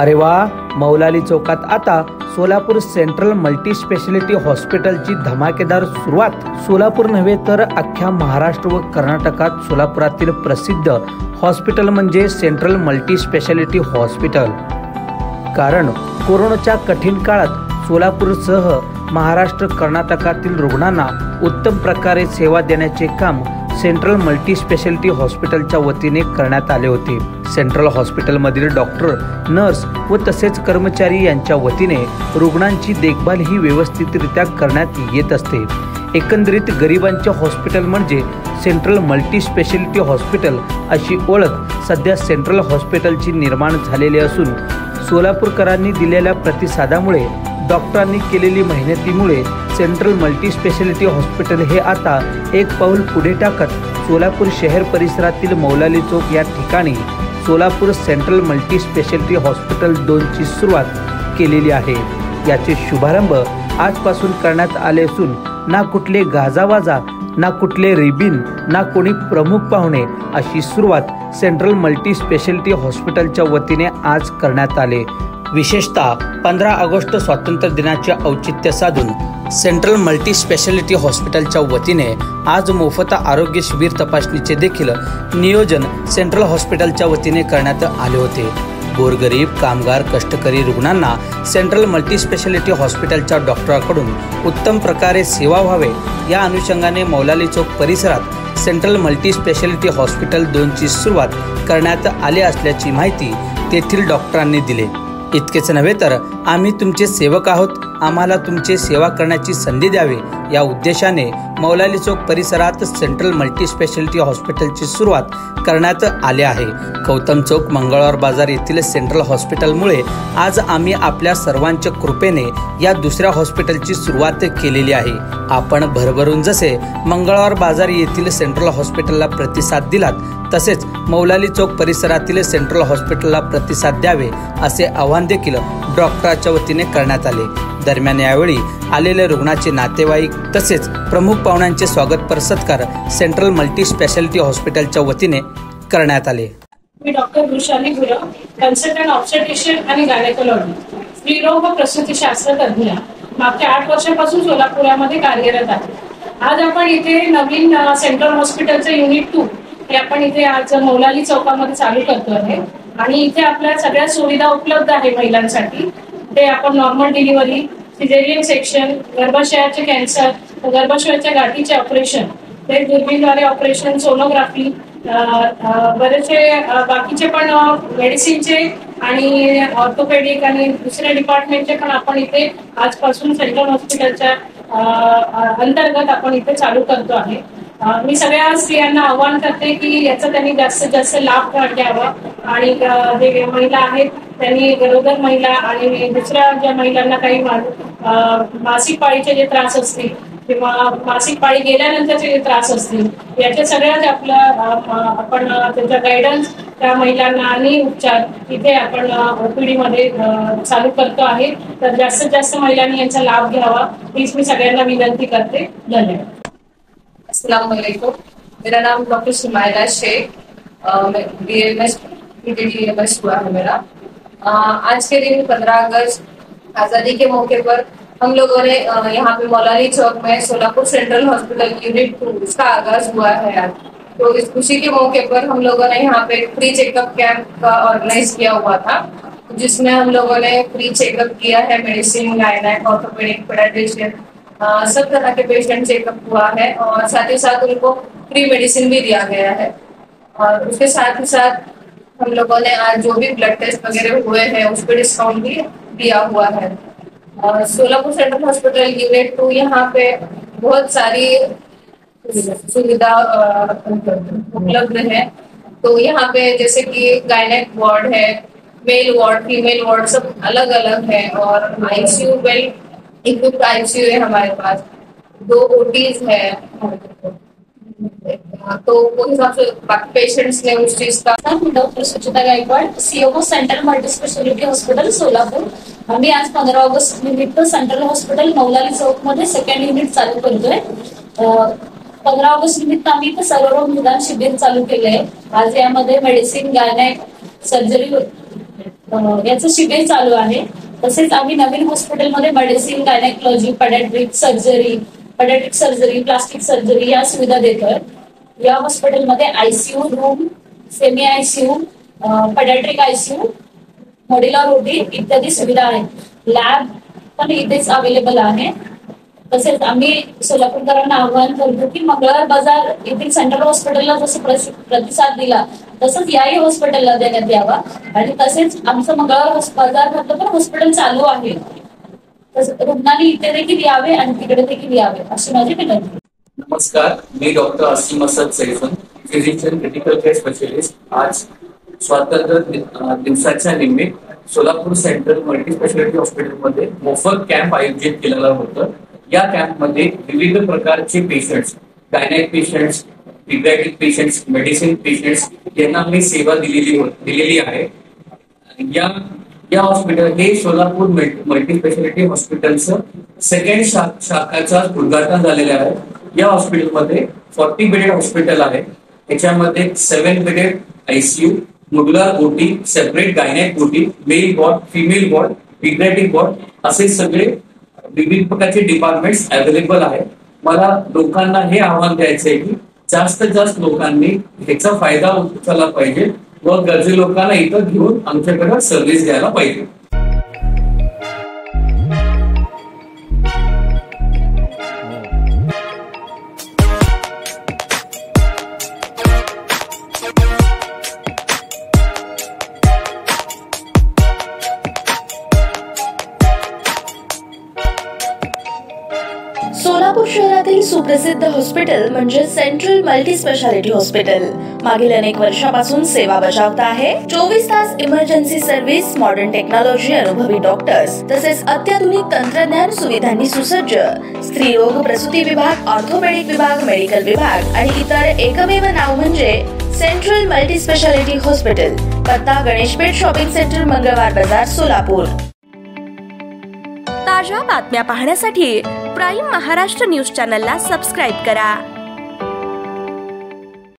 अरे वा, मौलाली चौकात आता सोलापूर सेंट्रल मल्टी स्पेशालिटी हॉस्पिटलची धमाकेदार सुरुवात. सोलापूर नव्हे तर अख्ख्या महाराष्ट्र व कर्नाटकात सोलापुरातील प्रसिद्ध हॉस्पिटल म्हणजे सेंट्रल मल्टी स्पेशालिटी हॉस्पिटल. कारण कोरोनाच्या कठीण काळात सोलापूरसह महाराष्ट्र कर्नाटकातील रुग्णांना उत्तम प्रकारे सेवा देण्याचे काम सेंट्रल मल्टी स्पेशालिटी हॉस्पिटलच्या वतीने करण्यात आले होते. सेंट्रल हॉस्पिटलमधील डॉक्टर, नर्स व तसेच कर्मचारी यांच्या वतीने रुग्णांची देखभाल ही व्यवस्थितरित्या करण्यात येत असते. एकंदरीत गरिबांचे हॉस्पिटल म्हणजे सेंट्रल मल्टी स्पेशालिटी हॉस्पिटल अशी ओळख सध्या सेंट्रल हॉस्पिटलची निर्माण झालेली असून सोलापूरकरांनी दिलेल्या प्रतिसादामुळे, डॉक्टरांनी केलेली मेहनतीमुळे सेंट्रल मल्टी स्पेशालिटी हॉस्पिटल हे आता एक पाऊल पुढे टाकत सोलापूर शहर परिसरातील मौलाली चौक या ठिकाणी Solapur central multi speciality hospital 2 ची सुरुवात केलेली आहे. याचे शुभारंभ आजपासून करण्यात आले असून ना कुठले गाजावाजा, ना कुठले रिबिन, ना कोणी प्रमुख पाहुणे अशी सुरुवात सेंट्रल मल्टी स्पेशालिटी हॉस्पिटलच्या वतीने आज करण्यात आले. विशेषतः 15 ऑगस्ट स्वातंत्र्य दिनाचे औचित्य साधून सेंट्रल मल्टी स्पेशालिटी हॉस्पिटलच्या वतीने आज मोफत आरोग्य शिबिर तपासणीचे देखील नियोजन सेंट्रल हॉस्पिटलच्या वतीने करण्यात आले होते. गोरगरीब, कामगार, कष्टकरी रुग्णांना सेंट्रल मल्टी स्पेशालिटी हॉस्पिटलच्या डॉक्टरांकडून उत्तम प्रकारे सेवा व्हावे या अनुषंगाने मौलाली चौक परिसरात सेंट्रल मल्टी स्पेशालिटी हॉस्पिटल 2 ची सुरुवात करण्यात आली असल्याची माहिती तेथील डॉक्टरांनी दिली. इतकेच नव्हे तर आम्ही तुमचे सेवक आहोत, आम्हाला तुमची सेवा करण्याची संधी द्यावी या उद्देशाने मौलाली चौक परिसरात सेंट्रल मल्टी स्पेशालिटी हॉस्पिटलची सुरुवात करण्यात आली आहे. गौतम चौक, मंगळवार बाजार येथील सेंट्रल हॉस्पिटलमुळे आज आम्ही आपल्या सर्वांच्या कृपेने या दुसऱ्या हॉस्पिटलची सुरुवात केलेली आहे. आपण भरभरून जसे मंगळवार बाजार येथील सेंट्रल हॉस्पिटलला प्रतिसाद दिलात, तसेच मौलाली चौक परिसरातील सेंट्रल हॉस्पिटलला प्रतिसाद द्यावे असे आवाहन देखील डॉक्टरांच्या वतीने करण्यात आले. दरम्यान यावेळी आलेले रुग्णाचे नातेवाईक तसेच प्रमुख पाहुण्यांचे स्वागतपर सत्कार सेंट्रल मल्टी स्पेशालिटी हॉस्पिटलच्या वतीने करण्यात आले. मी doctor Vrushali Gurav, consultant obstetrician आणि गायनेकोलॉजी, स्त्रीरोग व प्रसूतीशास्त्र तज्ञ, मागच्या 8 वर्षांपासून सोलापुरामध्ये कार्यरत आहे. आज आपण इथे नवीन सेंट्रल हॉस्पिटलचं युनिट 2 हे आपण इथे आज मौलाली चौकामध्ये चालू करतो आहे आणि इथे आपल्या सगळ्या सुविधा उपलब्ध आहे महिलांसाठी. ते आपण नॉर्मल डिलिव्हरी, सिझेरियन सेक्शन, गर्भाशयाचे कॅन्सर, गर्भाशयाच्या गाठीचे ऑपरेशन, ते दुर्बीणद्वारे ऑपरेशन, सोनोग्राफी, बरेचसे बाकीचे पण मेडिसिनचे आणि ऑर्थोपेडिक आणि दुसऱ्या डिपार्टमेंटचे पण आपण इथे आजपासून सेंट्रल हॉस्पिटलच्या अंतर्गत आपण इथे चालू करतो आहे. मी सगळ्या स्त्रियांना आवाहन करते की याचा त्यांनी जास्तीत जास्त लाभ घ्यावा आणि जे महिला आहेत त्यांनी, गरोदर महिला आणि दुसऱ्या ज्या महिलांना काही मासिक पाळीचे जे त्रास असतील किंवा मासिक पाळी गेल्यानंतरचे जे त्रास असतील, याच्या सगळ्याच आपण त्यांचा गायडन्स त्या महिलांना आणि उपचार इथे आपण ओपीडी मध्ये चालू करतो आहे. तर जास्तीत जास्त महिलांनी यांचा लाभ घ्यावा हीच मी सगळ्यांना विनंती करते. धन्यवाद. अस्सलाम वालेकुम, मेरा नाम doctor Sumaila Shaikh, BMS PTDMS हुआ है मेरा. आज के दिन 15 अगस्त आज़ादी के मौके पर हम लोगों ने यहाँ पे मौलाली चौक में सोलापुर सेंट्रल हॉस्पिटल यूनिट 2 इसका आगाज हुआ है आज. तो इस खुशी के मौके पर हम लोगों ने यहाँ पे फ्री चेकअप कैंप का ऑर्गेनाइज किया हुआ था, जिसमें हम लोगों ने फ्री चेकअप किया है. मेडिसिन, गायनेक, ऑर्थोपेडिक, पेडियाट्रिशियन, सब तरह के पेशेंट चेकअप हुआ है और साथ ही साथ उनको फ्री मेडिसिन भी दिया गया है. और उसके साथ ही साथ हम लोगों ने आज जो भी ब्लड टेस्ट वगैरह हुए हैं उस पर डिस्काउंट भी दिया हुआ है. सोलापुर सेंट्रल हॉस्पिटल यूनिट 2 यहाँ पे बहुत सारी सुविधा उपलब्ध है. तो यहाँ पे जैसे कि गायनेक वार्ड है, मेल वार्ड, फीमेल वार्ड, सब अलग अलग है. और ICU वेल इक्विप्ड ICU है हमारे पास, 2 OTs है. तो वो हिसाब से बाकी पेशेंट्स ने उस चीज का. Doctor Suchita Gaikwad, CMO central multi speciality hospital Solapur. आम्ही आज 15 ऑगस्ट निमित्त सेंट्रल हॉस्पिटल मौलाली चौक मध्ये 2nd युनिट चालू करतोय. 15 ऑगस्ट निमित्त आम्ही इथे सर्वरोग निदान शिबिर चालू केले आहे. आज यामध्ये मेडिसिन, गायनेक, सर्जरी याचं शिबिर चालू आहे. तसेच आम्ही नवीन हॉस्पिटलमध्ये medicine, gynaecology, paediatric surgery, plastic surgery या सुविधा देतोय. या हॉस्पिटलमध्ये ICU room, semi ICU, paediatric ICU, modular OT इत्यादी सुविधा आहेत. लॅब पण इथेच अवेलेबल आहे. तसेच आम्ही सोलापूरकरांना आवाहन करतो की मंगळवार बाजार येथील सेंट्रल हॉस्पिटलला जसं प्रतिसाद दिला तसंच याही हॉस्पिटलला देण्यात यावा. आणि तसेच आमचं मंगळवार बाजार मधलं पण हॉस्पिटल चालू आहे. तसंच रुग्णांनी इथे देखील यावे आणि तिकडे देखील यावे अशी माझी विनंती. नमस्कार, मी doctor Asim Asad Saifan, physician critical care specialist. आज स्वातंत्र्य दिवसाच्या निमित्त सोलापूर सेंट्रल मल्टी स्पेशालिटी हॉस्पिटलमध्ये मोफत कॅम्प आयोजित केलेला होता. या कॅम्पमध्ये विविध प्रकारचे patients, gynaec patients, paediatric patients, medicine patients यांना मी सेवा दिलेली आहे. या हॉस्पिटल हे सोलापूर मल्टी स्पेशालिटी हॉस्पिटलचं सेकंड शाखाचा उद्घाटन झालेलं आहे. या हॉस्पिटलमध्ये 40 बेडेड हॉस्पिटल आहे. याच्यामध्ये 7 bedded ICU, modular OT, separate gynaec OT, male ward, female ward, paediatric ward असे सगळे विविध प्रकारचे डिपार्टमेंट्स अवेलेबल आहेत. मला लोकांना हे आव्हान द्यायचं आहे की जास्तीत जास्त लोकांनी ह्याचा फायदा उचलला पाहिजे व गरजू लोकांना इथं घेऊन आमच्याकडे सर्व्हिस द्यायला पाहिजे. सोलापूर शहरातील सुप्रसिद्ध हॉस्पिटल म्हणजे सेंट्रल मल्टी स्पेशालिटी हॉस्पिटल मागील अनेक वर्षापासून सेवा बजावत आहे. 24 तास इमर्जन्सी सर्व्हिस, मॉडर्न टेक्नॉलॉजी, अनुभवी डॉक्टर्स तसेच अत्याधुनिक तंत्रज्ञान सुविधांनी सुसज्ज स्त्रीरोग, प्रसूती विभाग, ऑर्थोपेडिक विभाग, मेडिकल विभाग आणि इतर एकमेव नाव म्हणजे सेंट्रल मल्टी स्पेशालिटी हॉस्पिटल. पत्ता गणेशपेठ शॉपिंग सेंटर, मंगळवार बाजार, सोलापूर. ताज्या बातम्या पाहण्यासाठी प्राईम महाराष्ट्र न्यूज चॅनलला सबस्क्राईब करा.